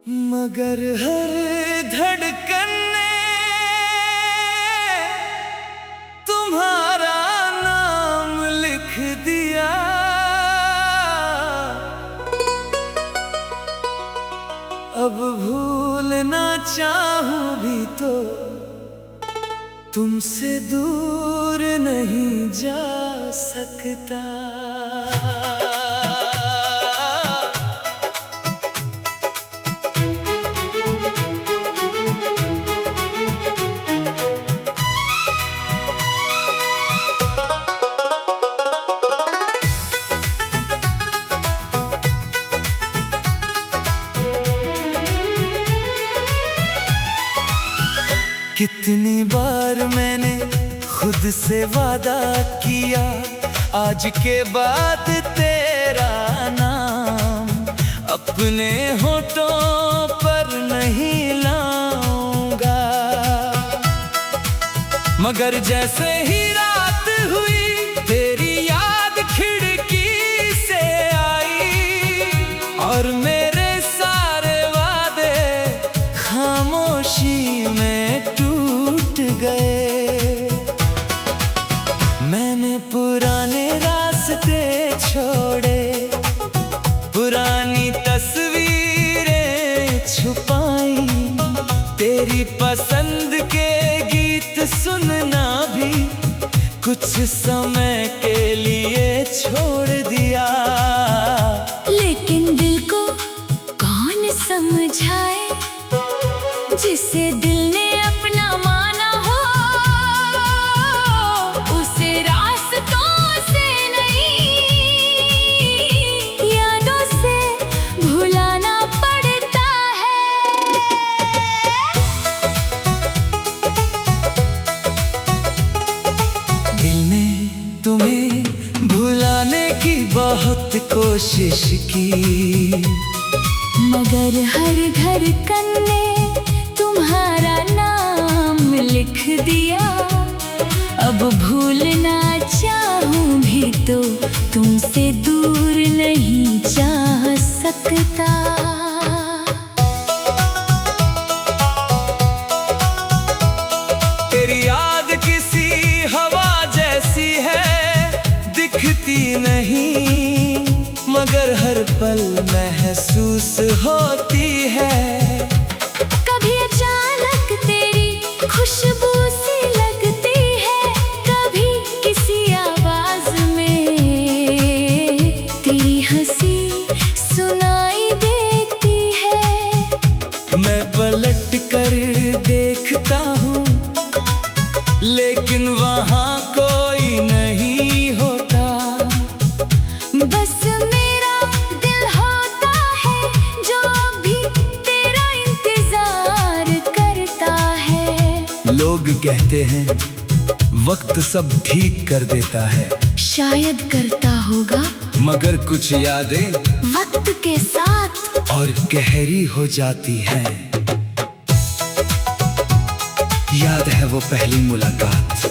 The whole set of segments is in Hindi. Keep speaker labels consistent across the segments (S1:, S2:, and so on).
S1: मगर हर धड़कन ने तुम्हारा नाम लिख दिया। अब भूलना चाहूं भी तो तुमसे दूर नहीं जा सकता। कितनी बार मैंने खुद से वादा किया, आज के बाद तेरा नाम अपने होठों पर नहीं लाऊंगा। मगर जैसे ही रात हुई तेरी याद खिड़की से आई और मेरे सारे वादे खामोशी में टूट गए। मैंने पुराने रास्ते छोड़े, पुरानी तस्वीरें छुपाई, तेरी पसंद के गीत सुनना भी कुछ समय के लिए छोड़ दिया।
S2: लेकिन दिल को कौन समझाए, जिसे दिल ने अपना माना हो, उसे रास्तों से नहीं यादों से भुलाना पड़ता है।
S1: दिल ने तुम्हें भुलाने की बहुत कोशिश की,
S2: मगर हर धड़कन ने तुम्हारा नाम लिख दिया। अब भूलना चाहूं भी तो तुमसे दूर नहीं जा सकता।
S1: तेरी याद किसी हवा जैसी है, दिखती नहीं मगर हर पल महसूस होती है।
S2: कभी अचानक तेरी खुशबू सी लगती है, कभी किसी आवाज में तेरी हंसी सुनाई देती है।
S1: मैं पलट कर देखता हूँ लेकिन वहाँ कोई नहीं होता।
S2: बस मेरा दिल होता है जो भी तेरा इंतजार करता है।
S1: लोग कहते हैं वक्त सब ठीक कर देता है,
S2: शायद करता होगा,
S1: मगर कुछ यादें
S2: वक्त के साथ
S1: और गहरी हो जाती हैं। याद है वो पहली मुलाकात,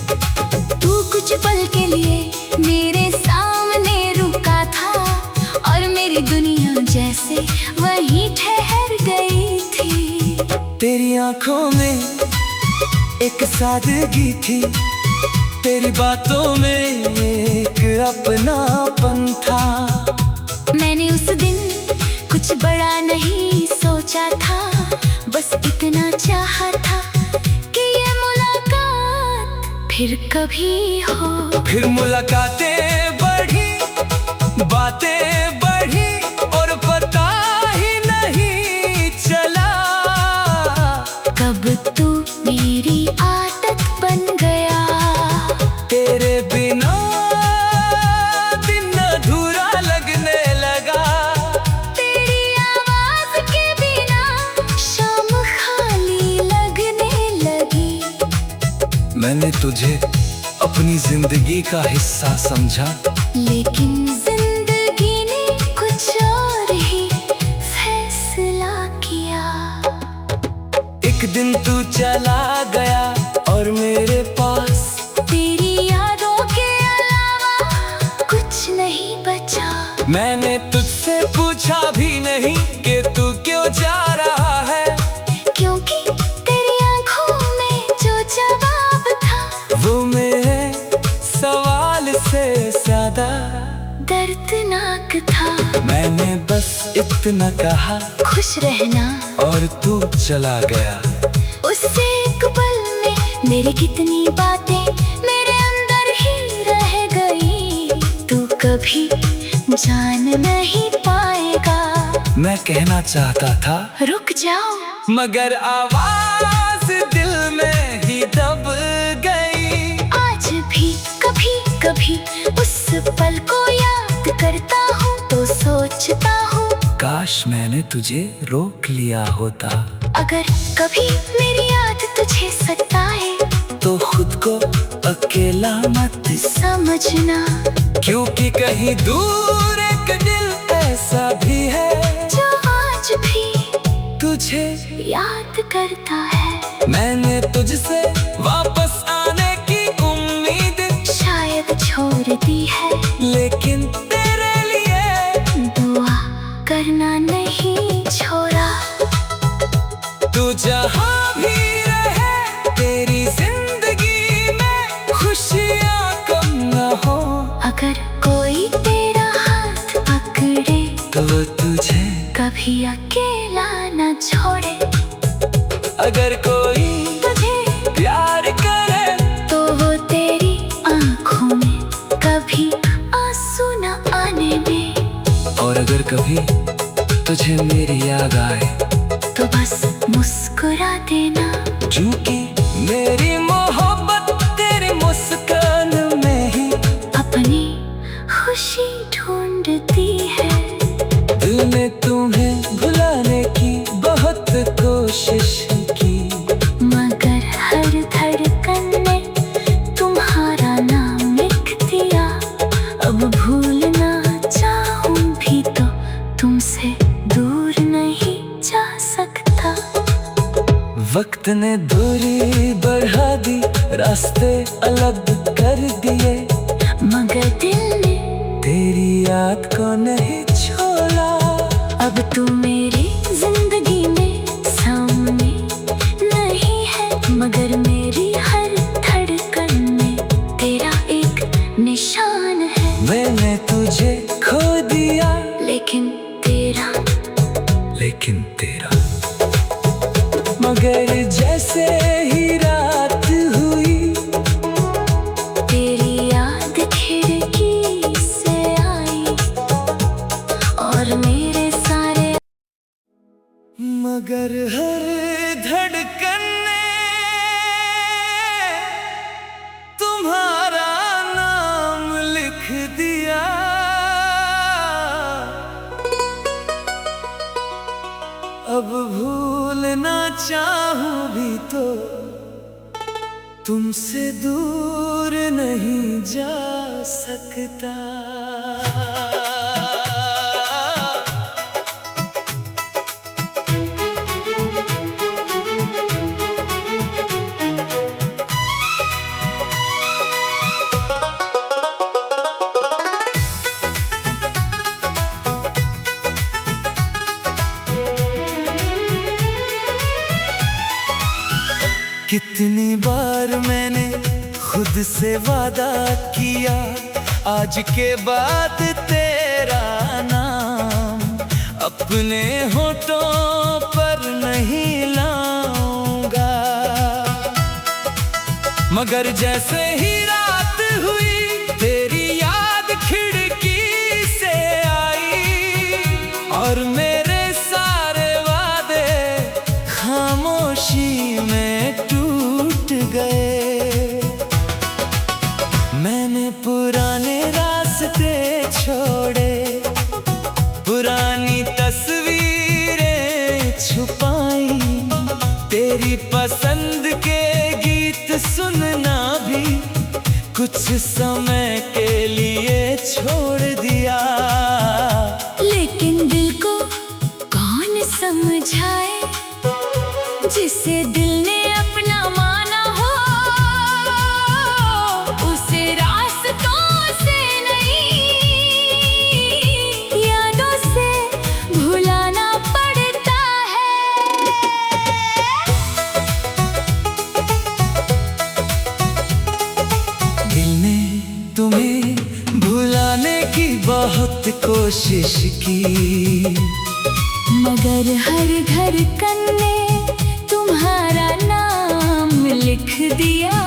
S2: तू कुछ पल के लिए मेरे सामने रुका था और मेरी दुनिया जैसे वहीं ठहर गई थी।
S1: तेरी आंखों में एक सादगी थी, तेरी बातों में एक अपनापन था।
S2: मैंने उस दिन कुछ बड़ा नहीं सोचा था, बस इतना चाहा था कि ये मुलाकात फिर कभी हो।
S1: फिर मुलाकातें बढ़ी, बातें बढ़ी और पता ही नहीं चला
S2: कब तू मेरी आदत बन गया।
S1: तेरे बिना दिन अधूरा लगने लगा,
S2: तेरी आवाज के बिना शाम खाली लगने लगी।
S1: मैंने तुझे अपनी जिंदगी का हिस्सा समझा,
S2: लेकिन जिंदगी ने कुछ और ही फैसला किया।
S1: एक दिन तू चला गया और मेरे पास
S2: तेरी यादों के अलावा कुछ नहीं बचा।
S1: मैंने तुझसे पूछा भी नहीं कि तू क्यों जा रहा मैंने बस इतना कहा,
S2: खुश रहना।
S1: और तू चला गया।
S2: उससे एक पल में मेरी कितनी बातें मेरे अंदर ही रह गई। तू कभी जान नहीं पाएगा।
S1: मैं कहना चाहता था
S2: रुक जाओ,
S1: मगर आवाज दिल में ही दब गई।
S2: आज भी कभी कभी उस पल को याद करता हूँ तो सोचता हूँ,
S1: काश मैंने तुझे रोक लिया होता।
S2: अगर कभी मेरी याद तुझे सताए
S1: तो खुद को अकेला मत
S2: समझना,
S1: क्योंकि कहीं दूर एक दिल ऐसा भी है
S2: जो आज भी
S1: तुझे
S2: याद करता है।
S1: मैंने तुझसे वापस आने की उम्मीद
S2: शायद छोड़ दी है,
S1: लेकिन तेरे लिए
S2: दुआ करना नहीं छोड़ा।
S1: तू जहाँ भी रहे तेरी जिंदगी में खुशियाँ कम न हो।
S2: अगर कोई तेरा हाथ पकड़े
S1: तो वो तुझे
S2: कभी अकेला न छोड़े।
S1: अगर कोई
S2: तुझे
S1: प्यार करे
S2: तो वो तेरी आंखों में कभी आंसू न आने दे।
S1: और अगर कभी तुझे मेरी याद आए
S2: तो बस मुस्कुरा देना,
S1: क्योंकि मेरी मोहब्बत तेरी मुस्कान में ही
S2: अपनी खुशी ढूंढती है।
S1: दिल ने तुम्हें भुलाने की बहुत कोशिश की,
S2: मगर हर धड़कन ने तुम्हारा नाम लिख दिया। अब भूलना चाहूं भी तो तुमसे दूर नहीं जा सकता।
S1: वक्त ने दूरी बढ़ा दी, रास्ते अलग कर दिए,
S2: मगर दिल ने
S1: तेरी याद को नहीं छोड़ा।
S2: अब तू मेरी जिंदगी में सामने नहीं है, मगर मेरी हर धड़कन में तेरा एक निशान है।
S1: मैंने तुझे खो दिया,
S2: लेकिन तेरा
S1: मगर जैसे ही रात हुई
S2: तेरी याद खिड़की से आई और मेरे सारे,
S1: मगर हर धड़कन ने तुम्हारा नाम लिख दिया। अब भूलना चाहूं भी तो तुमसे दूर नहीं जा सकता। कितनी बार मैंने खुद से वादा किया, आज के बाद तेरा नाम अपने होठों पर नहीं लाऊंगा। मगर जैसे ही रात हुई तेरी याद खिड़की से आई और मेरे सारे वादे खामोशी में टूट गए। मैंने पुराने रास्ते छोड़े, पुरानी तस्वीरें छुपाई, तेरी पसंद के गीत सुनना भी कुछ समय के लिए छोड़ दिया।
S2: लेकिन दिल को कौन समझाए, जिसे दिल ने अपना माना हो, उसे रास्तों से नहीं यादों से भुलाना पड़ता है।
S1: दिल ने तुम्हें भुलाने की बहुत कोशिश इश्की।
S2: मगर हर घर कन्ने तुम्हारा नाम लिख दिया।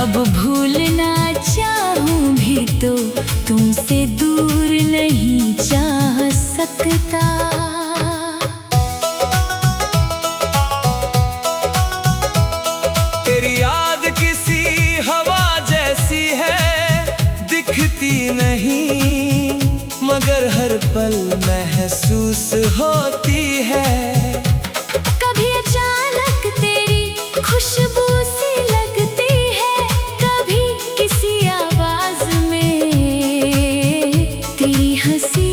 S2: अब भूलना चाहूं भी तो तुमसे दूर नहीं जा सकता।
S1: तेरी याद किसी हवा जैसी है, दिखती नहीं मगर हर पल महसूस होती है।
S2: कभी अचानक तेरी खुशबू सी लगती है, कभी किसी आवाज में तेरी हंसी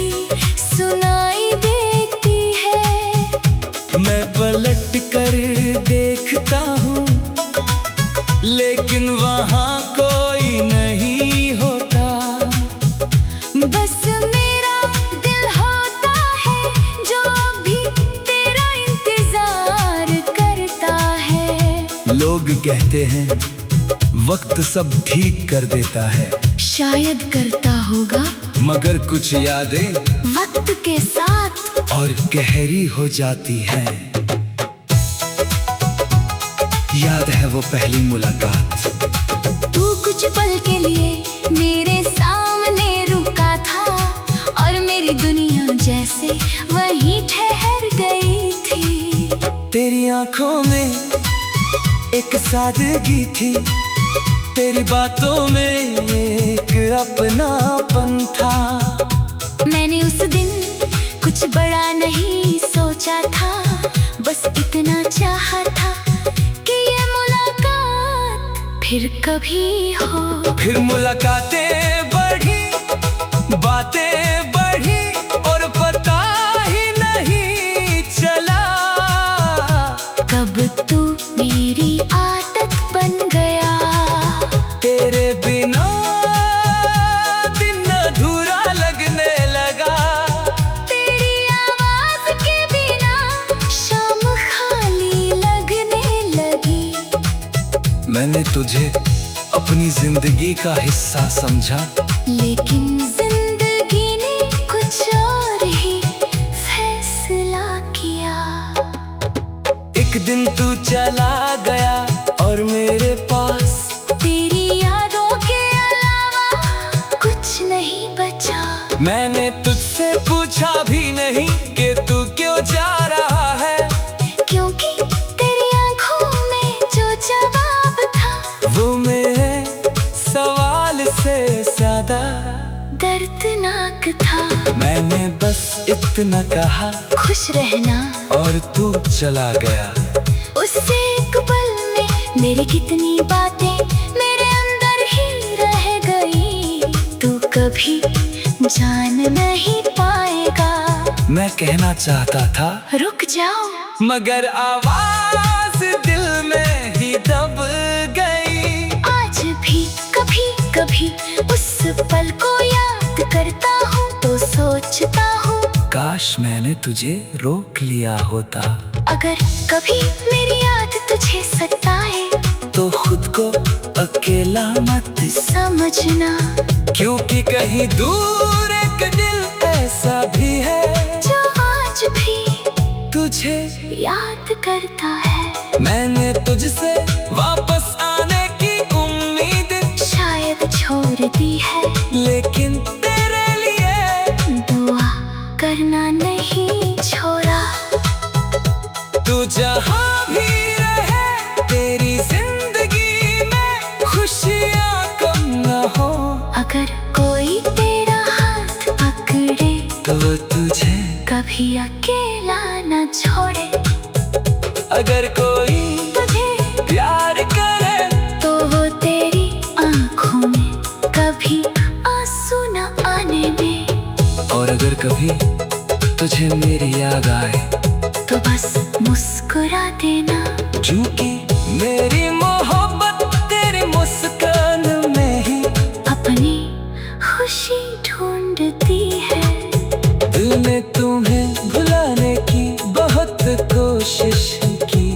S2: सुनाई देती है।
S1: मैं पलट कर देखता हूँ लेकिन वहाँ कोई नहीं होता।
S2: बस मेरा दिल होता है जो भी तेरा इंतजार करता है।
S1: लोग कहते हैं वक्त सब ठीक कर देता है,
S2: शायद करता होगा,
S1: मगर कुछ यादें
S2: वक्त के साथ
S1: और गहरी हो जाती हैं। याद है वो पहली मुलाकात,
S2: तू कुछ पल के लिए मेरे सामने रुका था और मेरी दुनिया जैसे वहीं ठहर गई थी।
S1: तेरी आंखों में एक सादगी थी, तेरी बातों में एक अपनापन था।
S2: मैंने उस दिन कुछ बड़ा नहीं सोचा था, बस इतना चाहा था कि ये मुलाकात फिर कभी हो।
S1: फिर मुलाकातें बढ़ी, बातें बढ़ी और पता ही नहीं चला
S2: कब तू मेरी आदत बन गया।
S1: तेरे बिना दिन अधूरा लगने लगा,
S2: तेरी आवाज के बिना शाम खाली लगने लगी।
S1: मैंने तुझे अपनी जिंदगी का हिस्सा समझा,
S2: लेकिन जिंदगी ने कुछ और ही फैसला किया।
S1: एक दिन तू चला गया और मेरे पास
S2: तेरी यादों के अलावा कुछ नहीं बचा।
S1: मैंने तुझसे पूछा भी नहीं कि तू क्यों जा रहा है,
S2: क्योंकि तेरी आंखों में जो जवाब था
S1: वो मेरे सवाल से ज्यादा
S2: दर्दनाक था।
S1: मैंने बस इतना कहा
S2: खुश रहना,
S1: और तू चला गया।
S2: उससे एक पल में मेरी कितनी बातें मेरे अंदर ही रह गई। तू कभी जान नहीं पाएगा।
S1: मैं कहना चाहता था
S2: रुक जाओ,
S1: मगर आवाज दिल में ही दब गई।
S2: आज भी कभी कभी उस पल को याद करता हूँ तो सोचता हूँ
S1: काश मैंने तुझे रोक लिया होता।
S2: अगर कभी मेरी याद तुझे सताए
S1: तो खुद को अकेला मत
S2: समझना,
S1: क्योंकि कहीं दूर एक दिल ऐसा भी है
S2: जो आज भी
S1: तुझे
S2: याद करता है।
S1: मैंने तुझसे वापस आने की उम्मीद
S2: शायद छोड़ दी है,
S1: लेकिन तेरे लिए
S2: दुआ करना नहीं छोड़ा।
S1: तू जहाँ भी रहे तेरी जिंदगी में खुशियाँ कम न हो।
S2: अगर कोई तेरा हाथ पकड़े
S1: तो वो तुझे
S2: कभी अकेला न छोड़े।
S1: अगर कोई
S2: तुझे
S1: प्यार करे
S2: तो वो तेरी आंखों में कभी आंसू न आने दे।
S1: और अगर कभी तुझे मेरी याद आए
S2: तो बस मुस्कुरा देना,
S1: क्योंकि मेरी मोहब्बत तेरी मुस्कान में ही
S2: अपनी खुशी ढूंढती है।
S1: दिल ने तुम्हें भुलाने की बहुत कोशिश की,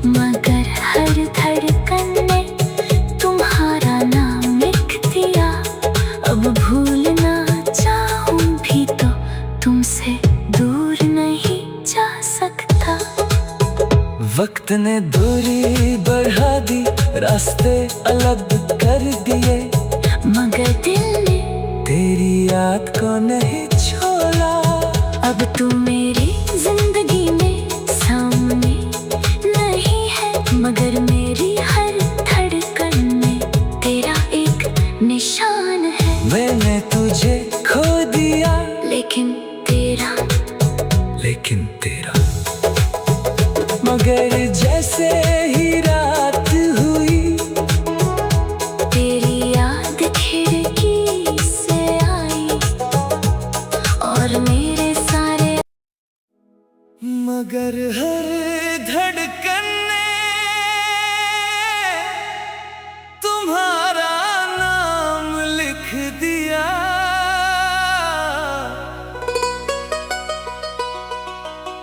S2: मगर हर धड़कन ने तुम्हारा नाम लिख दिया। अब भूलना चाहूं भी तो
S1: वक्त ने दूरी बढ़ा दी, रास्ते अलग कर दिए,
S2: मगर दिल ने
S1: तेरी याद को नहीं छोड़ा।
S2: अब तू मेरी जिंदगी में सामने नहीं है, मगर मेरी हर धड़कन में तेरा एक निशान है।
S1: मैंने तुझे खो दिया,
S2: लेकिन तेरा
S1: मगर जैसे ही रात हुई,
S2: तेरी याद खिड़की से आई और मेरे सारे,
S1: मगर हर धड़कन ने तुम्हारा नाम लिख दिया।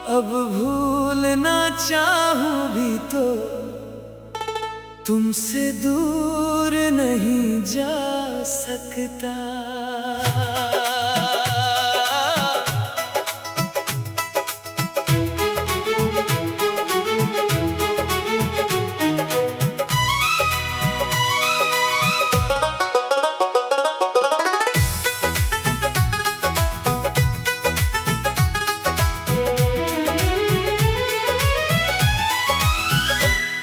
S1: अब भूलना चाहूं भी तो तुमसे दूर नहीं जा सकता।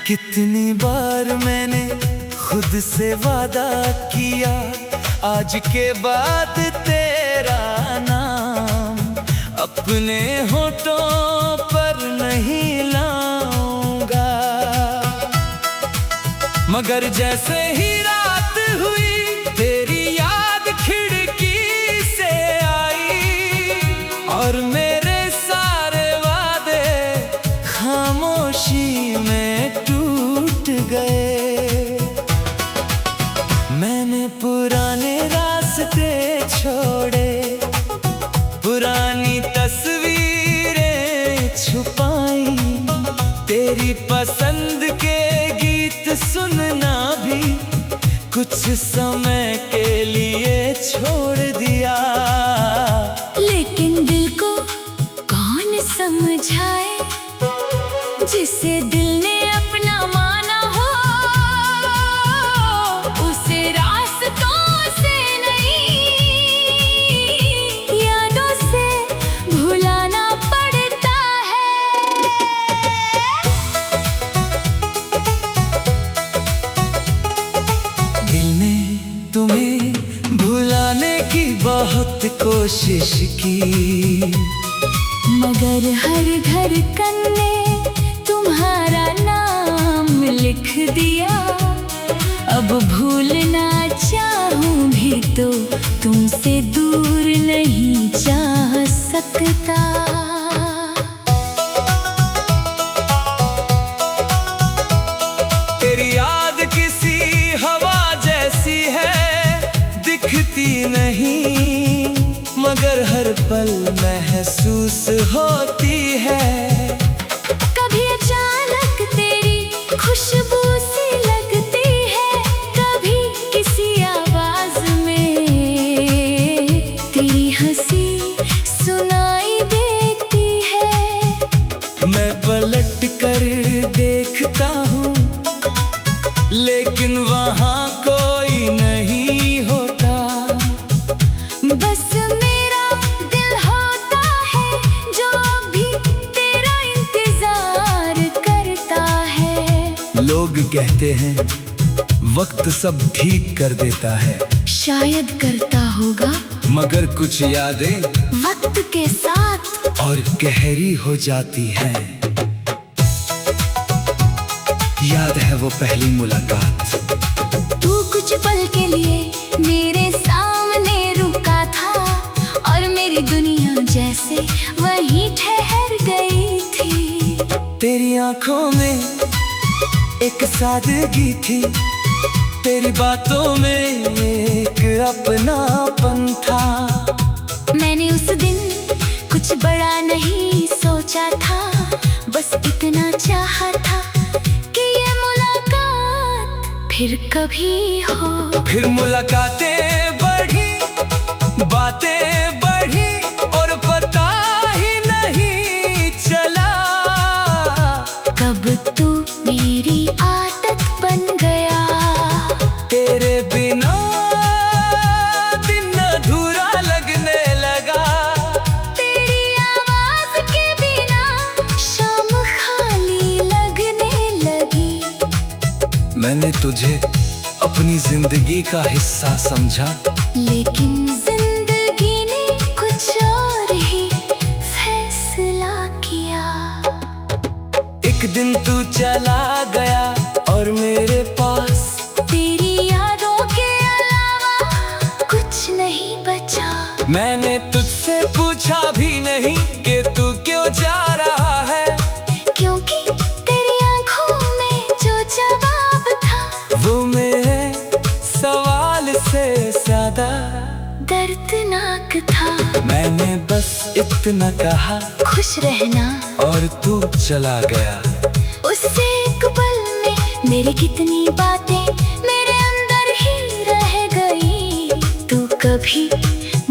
S1: कितनी बार मैंने खुद से वादा किया, आज के बाद तेरा नाम अपने होठों पर नहीं लाऊंगा। मगर जैसे ही रात हुई, तेरी याद खिड़की से आई और मेरे सारे वादे खामोशी में टूट गए। मैंने पुराने रास्ते छोड़े, पुरानी तस्वीरें छुपाई, तेरी पसंद के गीत सुनना भी कुछ समय के लिए छोड़ दिया।
S2: लेकिन दिल को कौन समझाए, जिसे दिल ने अपना माना हो, उसे रास्तों से नहीं, यादों से भुलाना पड़ता है।
S1: दिल ने तुम्हें भुलाने की बहुत कोशिश की,
S2: मगर हर धड़कन ने तुम्हारा नाम लिख दिया। अब भूलना चाहूं भी तो तुमसे दूर नहीं जा सकता।
S1: तेरी याद किसी हवा जैसी है, दिखती नहीं, मगर हर पल महसूस होती है।
S2: कभी अचानक तेरी खुशबू सी लगती है, कभी किसी आवाज में तेरी हंसी सुनाई देती है।
S1: मैं पलट कर देखता हूँ, लेकिन वहाँ कोई नहीं होता।
S2: बस मेरा दिल होता है जो भी तेरा इंतजार करता है।
S1: लोग कहते हैं वक्त सब ठीक कर देता है,
S2: शायद करता होगा,
S1: मगर कुछ यादें
S2: वक्त के साथ
S1: और गहरी हो जाती हैं। याद है वो पहली मुलाकात,
S2: तू कुछ पल के लिए मेरे सामने रुका था और मेरी दुनिया जैसे वहीं ठहर गई थी।
S1: तेरी आंखों में एक सादगी थी, तेरी बातों में एक अपनापन था।
S2: मैंने उस दिन कुछ बड़ा नहीं सोचा था, बस इतना चाहा था कि ये मुलाकात फिर कभी हो।
S1: फिर मुलाकातें बढ़ी, बातें बढ़ी और पता ही नहीं चला
S2: कब
S1: मैंने तुझे अपनी जिंदगी का हिस्सा समझा,
S2: लेकिन जिंदगी ने कुछ और ही फैसला किया।
S1: एक दिन तू चला गया और मेरे पास
S2: तेरी यादों के अलावा कुछ नहीं बचा।
S1: मैंने तुझसे पूछा भी नहीं कि तू क्यों जा रहा है,
S2: क्योंकि तेरी आंखों में जो जवाब था
S1: वो मेरे सवाल से ज्यादा
S2: दर्दनाक था।
S1: मैंने बस इतना कहा
S2: खुश रहना,
S1: और तू चला गया।
S2: उससे एक पल में मेरी कितनी बातें मेरे अंदर ही रह गई। तू कभी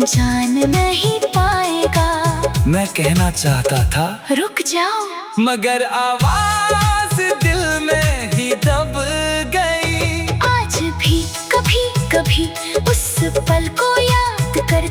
S2: जान नहीं पाएगा।
S1: मैं कहना चाहता था
S2: रुक जाओ,
S1: मगर आवाज दिल में ही दब गई।
S2: आज भी कभी कभी उस पल को याद कर